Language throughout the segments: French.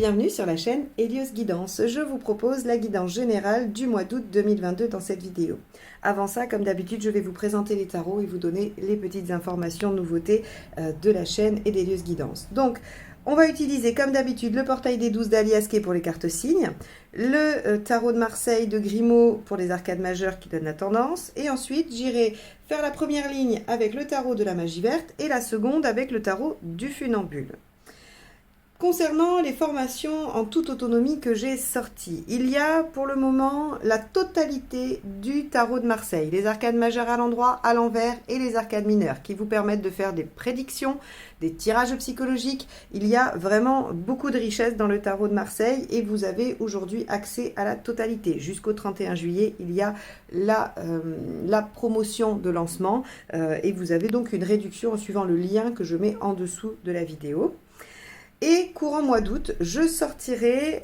bienvenue sur la chaîne Hélios Guidance. Je vous propose la guidance générale du mois d'août 2022 dans cette vidéo. Avant ça, comme d'habitude, je vais vous présenter les tarots et vous donner les petites informations, nouveautés de la chaîne et d'Hélios Guidance. Donc, on va utiliser comme d'habitude le portail des 12 d'Aliasqué pour les cartes signes, le tarot de Marseille de Grimaud pour les arcades majeures qui donnent la tendance, et ensuite j'irai faire la première ligne avec le tarot de la magie verte et la seconde avec le tarot du funambule. Concernant les formations en toute autonomie que j'ai sorties, il y a pour le moment la totalité du tarot de Marseille, les arcades majeures à l'endroit, à l'envers et les arcades mineures qui vous permettent de faire des prédictions, des tirages psychologiques. Il y a vraiment beaucoup de richesse dans le tarot de Marseille et vous avez aujourd'hui accès à la totalité. Jusqu'au 31 juillet, il y a la promotion de lancement et vous avez donc une réduction en suivant le lien que je mets en dessous de la vidéo. Et courant mois d'août, je sortirai,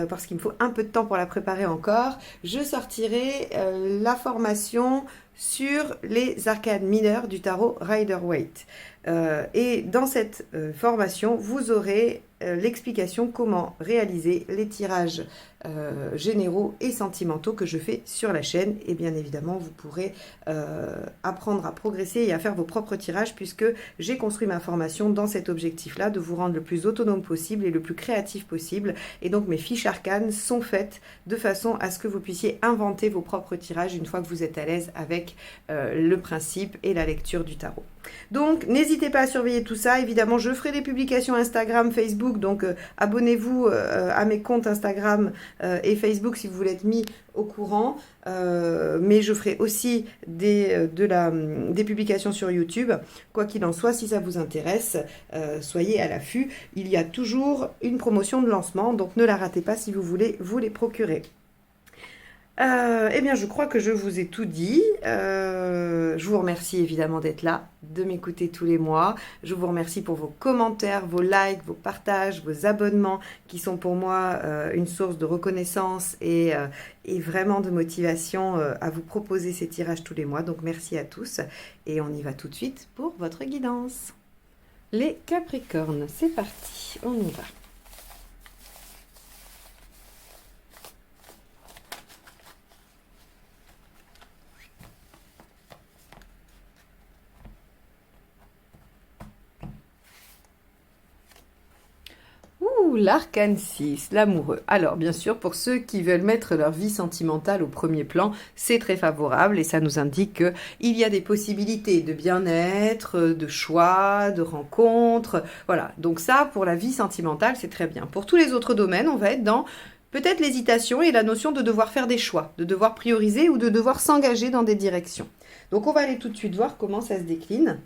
parce qu'il me faut un peu de temps pour la préparer encore, je sortirai la formation sur les arcades mineures du tarot Rider-Waite. Et dans cette formation, vous aurez l'explication comment réaliser les tirages généraux et sentimentaux que je fais sur la chaîne. Et bien évidemment, vous pourrez apprendre à progresser et à faire vos propres tirages puisque j'ai construit ma formation dans cet objectif-là, de vous rendre le plus autonome possible et le plus créatif possible. Et donc, mes fiches arcanes sont faites de façon à ce que vous puissiez inventer vos propres tirages une fois que vous êtes à l'aise avec le principe et la lecture du tarot. Donc, n'hésitez pas à surveiller tout ça. Évidemment, je ferai des publications Instagram, Facebook. Donc, abonnez-vous à mes comptes Instagram et Facebook si vous voulez être mis au courant. Mais je ferai aussi des publications sur YouTube. Quoi qu'il en soit, si ça vous intéresse, soyez à l'affût. Il y a toujours une promotion de lancement. Donc, ne la ratez pas si vous voulez vous les procurer. Eh bien, je crois que je vous ai tout dit. Je vous remercie évidemment d'être là, de m'écouter tous les mois. Je vous remercie pour vos commentaires, vos likes, vos partages, vos abonnements qui sont pour moi une source de reconnaissance et vraiment de motivation à vous proposer ces tirages tous les mois. Donc, merci à tous et on y va tout de suite pour votre guidance. Les Capricornes, c'est parti, on y va. L'arcane 6, l'amoureux. Alors, bien sûr, pour ceux qui veulent mettre leur vie sentimentale au premier plan, c'est très favorable et ça nous indique qu'il y a des possibilités de bien-être, de choix, de rencontres. Voilà, donc ça, pour la vie sentimentale, c'est très bien. Pour tous les autres domaines, on va être dans peut-être l'hésitation et la notion de devoir faire des choix, de devoir prioriser ou de devoir s'engager dans des directions. Donc, on va aller tout de suite voir comment ça se décline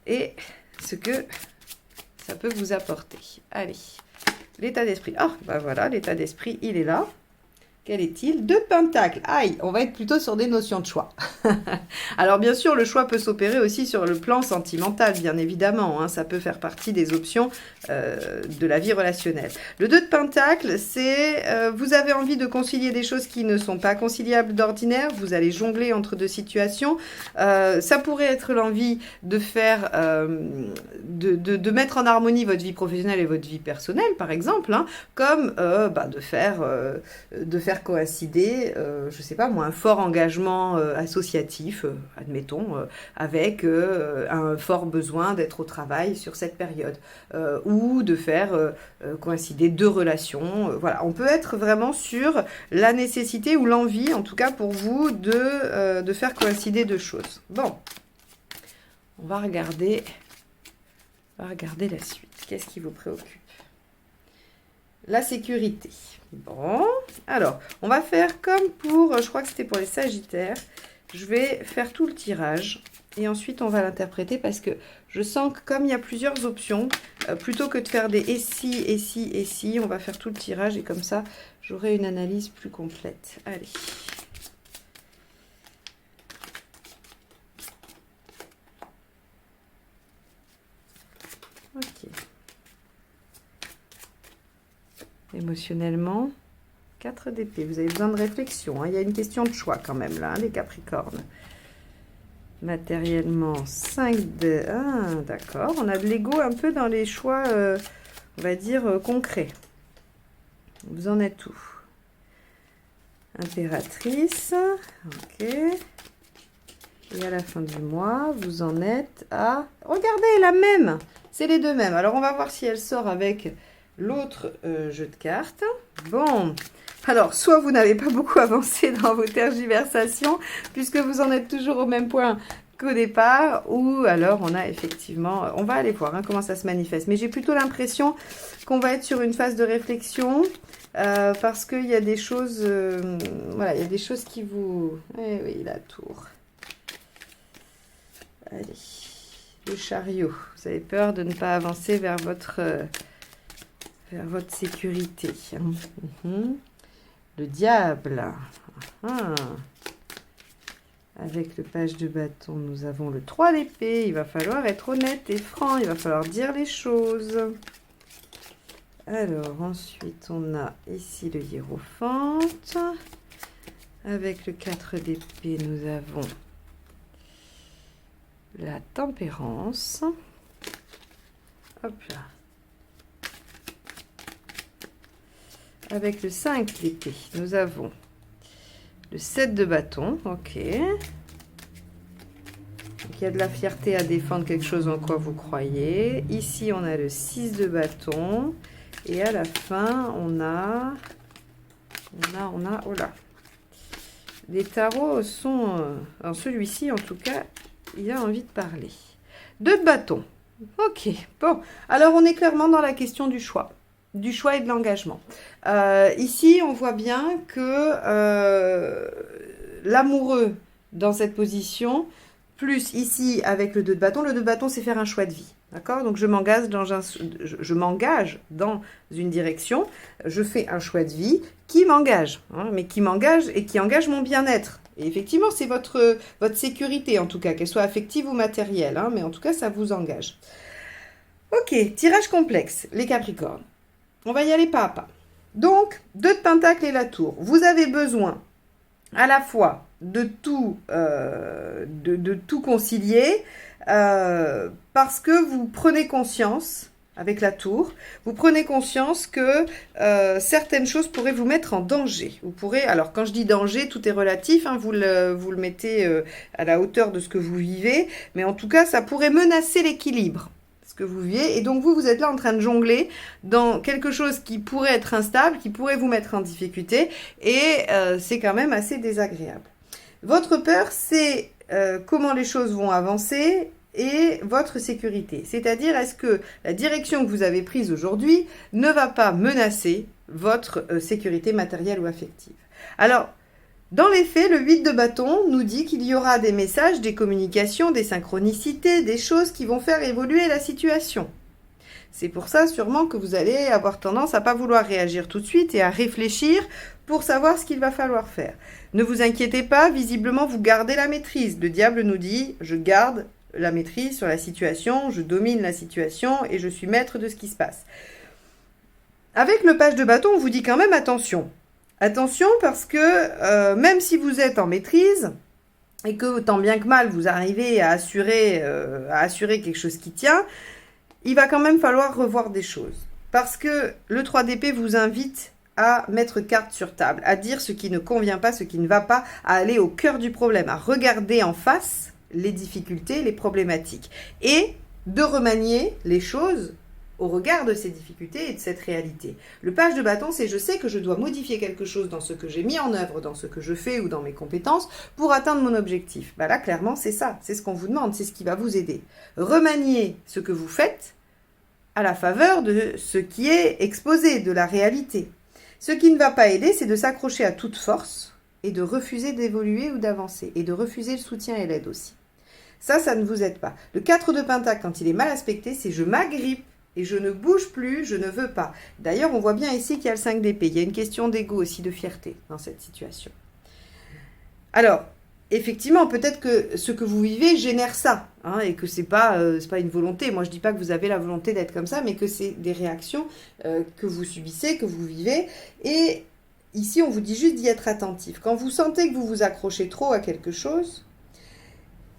et ce que ça peut vous apporter. Allez. L'état d'esprit. Ah, bah voilà, l'état d'esprit, il est là. Quel est-il? 2 de pentacles. Aïe, on va être plutôt sur des notions de choix. Alors, bien sûr, le choix peut s'opérer aussi sur le plan sentimental, bien évidemment. Hein, ça peut faire partie des options de la vie relationnelle. Le 2 de pentacles, c'est vous avez envie de concilier des choses qui ne sont pas conciliables d'ordinaire. Vous allez jongler entre deux situations. Ça pourrait être l'envie de faire, de mettre en harmonie votre vie professionnelle et votre vie personnelle, par exemple. Hein, comme de faire coïncider, je ne sais pas moi, un fort engagement associatif, admettons, avec un fort besoin d'être au travail sur cette période, ou de faire coïncider 2 relations. Voilà, on peut être vraiment sur la nécessité ou l'envie, en tout cas pour vous, de faire coïncider 2 choses. Bon, on va regarder la suite. Qu'est-ce qui vous préoccupe? La sécurité. Bon, alors, on va faire comme pour, je crois que c'était pour les Sagittaires. Je vais faire tout le tirage et ensuite on va l'interpréter parce que je sens que comme il y a plusieurs options, plutôt que de faire des et si, on va faire tout le tirage et comme ça, j'aurai une analyse plus complète. Allez. Ok. Émotionnellement, 4 d'épée. Vous avez besoin de réflexion. Hein. Il y a une question de choix quand même là, hein, les Capricornes. Matériellement, 5 de... Ah, d'accord. On a de l'ego un peu dans les choix, on va dire, concrets. Vous en êtes où? Impératrice. Ok. Et à la fin du mois, vous en êtes à... Regardez, la même. C'est les deux mêmes. Alors, on va voir si elle sort avec l'autre jeu de cartes. Bon. Alors, soit vous n'avez pas beaucoup avancé dans vos tergiversations, puisque vous en êtes toujours au même point qu'au départ, ou alors on a effectivement... On va aller voir comment ça se manifeste. Mais j'ai plutôt l'impression qu'on va être sur une phase de réflexion, parce qu'il y a des choses... voilà, il y a des choses qui vous... Eh oui, la tour. Allez, le chariot. Vous avez peur de ne pas avancer vers votre sécurité. Le diable. Avec le page de bâton, nous avons le 3 d'épée. Il va falloir être honnête et franc. Il va falloir dire les choses. Alors, ensuite, on a ici le hiérophante. Avec le 4 d'épée, nous avons la tempérance. Hop là. Avec le 5 d'épée, nous avons le 7 de bâton. Ok. Donc, il y a de la fierté à défendre quelque chose en quoi vous croyez. Ici, on a le 6 de bâton. Et à la fin, on a... Oh là. Les tarots sont... alors, celui-ci, en tout cas, il a envie de parler. 2 de bâton. Ok. Bon. Alors, on est clairement dans la question du choix. Du choix et de l'engagement. Ici, on voit bien que l'amoureux dans cette position, plus ici avec le 2 de bâton, le 2 de bâton, c'est faire un choix de vie. D'accord? Donc, je m'engage dans une direction, je fais un choix de vie qui m'engage, hein, mais qui m'engage et qui engage mon bien-être. Et effectivement, c'est votre sécurité, en tout cas, qu'elle soit affective ou matérielle, hein, mais en tout cas, ça vous engage. Ok, tirage complexe, les Capricornes. On va y aller pas à pas. Donc, 2 de Pentacle et la tour. Vous avez besoin à la fois de tout concilier parce que vous prenez conscience, avec la tour, vous prenez conscience que certaines choses pourraient vous mettre en danger. Vous pourrez, alors quand je dis danger, tout est relatif, hein, vous le mettez à la hauteur de ce que vous vivez, mais en tout cas, ça pourrait menacer l'équilibre. Que vous vivez, et donc vous êtes là en train de jongler dans quelque chose qui pourrait être instable, qui pourrait vous mettre en difficulté, et c'est quand même assez désagréable. Votre peur, c'est comment les choses vont avancer et votre sécurité. C'est-à-dire, est-ce que la direction que vous avez prise aujourd'hui ne va pas menacer votre sécurité matérielle ou affective? Alors, dans les faits, le 8 de bâton nous dit qu'il y aura des messages, des communications, des synchronicités, des choses qui vont faire évoluer la situation. C'est pour ça sûrement que vous allez avoir tendance à ne pas vouloir réagir tout de suite et à réfléchir pour savoir ce qu'il va falloir faire. Ne vous inquiétez pas, visiblement vous gardez la maîtrise. Le diable nous dit, je garde la maîtrise sur la situation, je domine la situation et je suis maître de ce qui se passe. Avec le page de bâton, on vous dit quand même attention. Attention parce que même si vous êtes en maîtrise et que tant bien que mal vous arrivez à assurer quelque chose qui tient, il va quand même falloir revoir des choses. Parce que le 3 d'épée vous invite à mettre carte sur table, à dire ce qui ne convient pas, ce qui ne va pas, à aller au cœur du problème, à regarder en face les difficultés, les problématiques et de remanier les choses au regard de ces difficultés et de cette réalité. Le page de bâton, c'est je sais que je dois modifier quelque chose dans ce que j'ai mis en œuvre, dans ce que je fais ou dans mes compétences pour atteindre mon objectif. Là, clairement, c'est ça. C'est ce qu'on vous demande, c'est ce qui va vous aider. Remanier ce que vous faites à la faveur de ce qui est exposé, de la réalité. Ce qui ne va pas aider, c'est de s'accrocher à toute force et de refuser d'évoluer ou d'avancer et de refuser le soutien et l'aide aussi. Ça ne vous aide pas. Le 4 de Pentacle, quand il est mal aspecté, c'est je m'agrippe et je ne bouge plus, je ne veux pas. D'ailleurs, on voit bien ici qu'il y a le 5 d'épée. Il y a une question d'ego aussi, de fierté dans cette situation. Alors, effectivement, peut-être que ce que vous vivez génère ça, hein, et que c'est pas une volonté. Moi, je dis pas que vous avez la volonté d'être comme ça, mais que c'est des réactions que vous subissez, que vous vivez. Et ici, on vous dit juste d'y être attentif. Quand vous sentez que vous vous accrochez trop à quelque chose,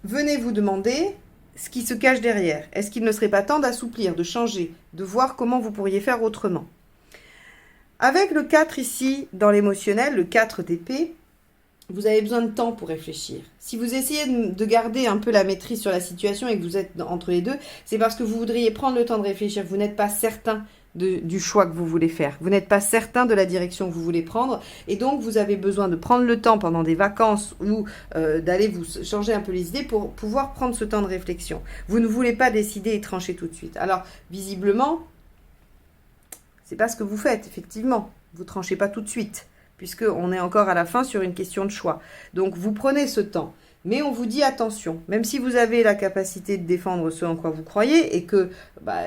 venez vous demander ce qui se cache derrière. Est-ce qu'il ne serait pas temps d'assouplir, de changer, de voir comment vous pourriez faire autrement? Avec le 4 ici, dans l'émotionnel, le 4 d'épée, vous avez besoin de temps pour réfléchir. Si vous essayez de garder un peu la maîtrise sur la situation et que vous êtes entre les deux, c'est parce que vous voudriez prendre le temps de réfléchir. Vous n'êtes pas certain du choix que vous voulez faire. Vous n'êtes pas certain de la direction que vous voulez prendre. Et donc, vous avez besoin de prendre le temps pendant des vacances ou d'aller vous changer un peu les idées pour pouvoir prendre ce temps de réflexion. Vous ne voulez pas décider et trancher tout de suite. Alors, visiblement, c'est pas ce que vous faites, effectivement. Vous tranchez pas tout de suite, puisqu'on est encore à la fin sur une question de choix. Donc, vous prenez ce temps. Mais on vous dit attention, même si vous avez la capacité de défendre ce en quoi vous croyez et que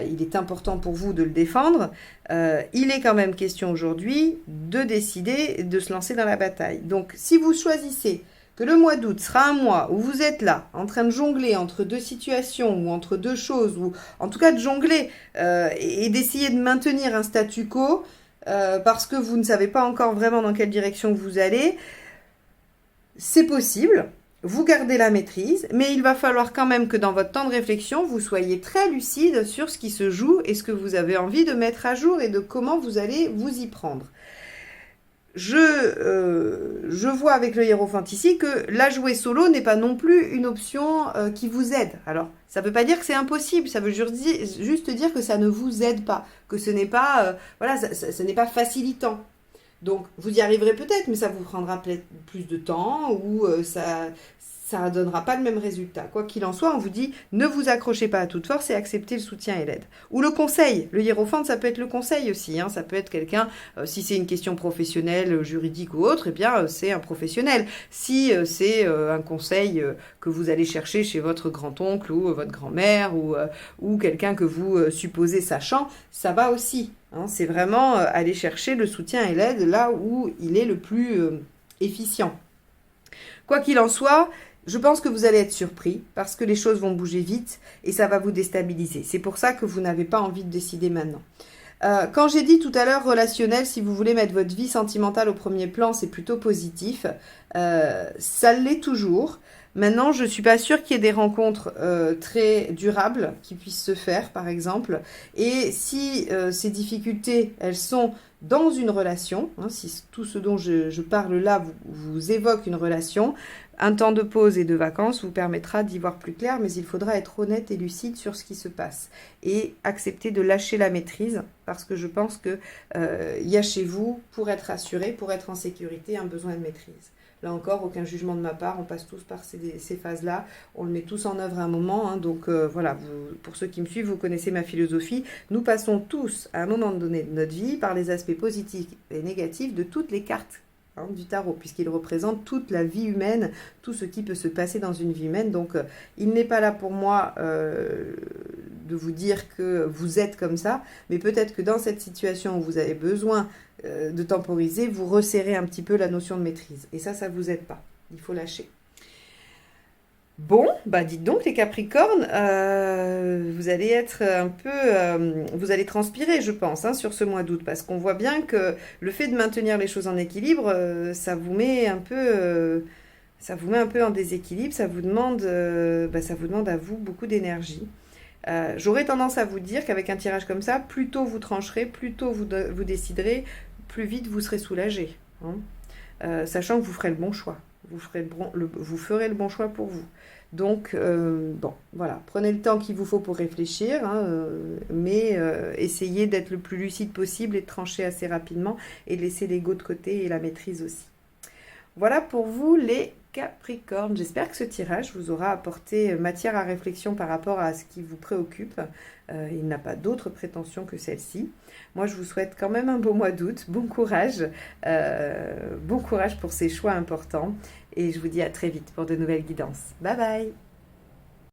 il est important pour vous de le défendre, il est quand même question aujourd'hui de décider de se lancer dans la bataille. Donc si vous choisissez que le mois d'août sera un mois où vous êtes là, en train de jongler entre deux situations ou entre deux choses, ou en tout cas de jongler et d'essayer de maintenir un statu quo parce que vous ne savez pas encore vraiment dans quelle direction vous allez, c'est possible. Vous gardez la maîtrise, mais il va falloir quand même que dans votre temps de réflexion, vous soyez très lucide sur ce qui se joue et ce que vous avez envie de mettre à jour et de comment vous allez vous y prendre. Je vois avec le hiérophant ici que la jouer solo n'est pas non plus une option qui vous aide. Alors, ça ne veut pas dire que c'est impossible, ça veut juste dire que ça ne vous aide pas, que ce n'est pas, ce n'est pas facilitant. Donc, vous y arriverez peut-être, mais ça vous prendra peut-être plus de temps ou ça ne donnera pas le même résultat. Quoi qu'il en soit, on vous dit, ne vous accrochez pas à toute force et acceptez le soutien et l'aide. Ou le conseil. Le hiérophante, ça peut être le conseil aussi. Ça peut être quelqu'un, si c'est une question professionnelle, juridique ou autre, eh bien, c'est un professionnel. Si c'est un conseil que vous allez chercher chez votre grand-oncle ou votre grand-mère ou quelqu'un que vous supposez sachant, ça va aussi. C'est vraiment aller chercher le soutien et l'aide là où il est le plus efficient. Quoi qu'il en soit, je pense que vous allez être surpris parce que les choses vont bouger vite et ça va vous déstabiliser. C'est pour ça que vous n'avez pas envie de décider maintenant. Quand j'ai dit tout à l'heure relationnel, si vous voulez mettre votre vie sentimentale au premier plan, c'est plutôt positif. Ça l'est toujours. Maintenant, je ne suis pas sûre qu'il y ait des rencontres très durables qui puissent se faire, par exemple. Et si ces difficultés, elles sont dans une relation, si tout ce dont je parle là vous évoque une relation, un temps de pause et de vacances vous permettra d'y voir plus clair, mais il faudra être honnête et lucide sur ce qui se passe et accepter de lâcher la maîtrise parce que je pense qu'il y a chez vous, pour être assuré, pour être en sécurité, un besoin de maîtrise. Là encore, aucun jugement de ma part, on passe tous par ces phases-là, on le met tous en œuvre à un moment, donc voilà, pour ceux qui me suivent, vous connaissez ma philosophie, nous passons tous à un moment donné de notre vie par les aspects positifs et négatifs de toutes les cartes du tarot, puisqu'il représente toute la vie humaine, tout ce qui peut se passer dans une vie humaine, donc il n'est pas là pour moi de vous dire que vous êtes comme ça, mais peut-être que dans cette situation où vous avez besoin de temporiser, vous resserrez un petit peu la notion de maîtrise. Et ça vous aide pas. Il faut lâcher. Bon, dites donc les Capricornes, vous allez être un peu... vous allez transpirer, je pense, sur ce mois d'août, parce qu'on voit bien que le fait de maintenir les choses en équilibre, ça vous met un peu en déséquilibre, ça vous demande à vous beaucoup d'énergie. J'aurais tendance à vous dire qu'avec un tirage comme ça, plus tôt vous trancherez, plus tôt vous déciderez, plus vite vous serez soulagé. Sachant que vous ferez le bon choix. Vous ferez le bon choix pour vous. Donc, voilà. Prenez le temps qu'il vous faut pour réfléchir, mais essayez d'être le plus lucide possible et de trancher assez rapidement et de laisser l'ego de côté et la maîtrise aussi. Voilà pour vous les Capricornes. J'espère que ce tirage vous aura apporté matière à réflexion par rapport à ce qui vous préoccupe. Il n'a pas d'autre prétention que celle-ci. Moi, je vous souhaite quand même un beau mois d'août. Bon courage pour ces choix importants. Et je vous dis à très vite pour de nouvelles guidances. Bye bye!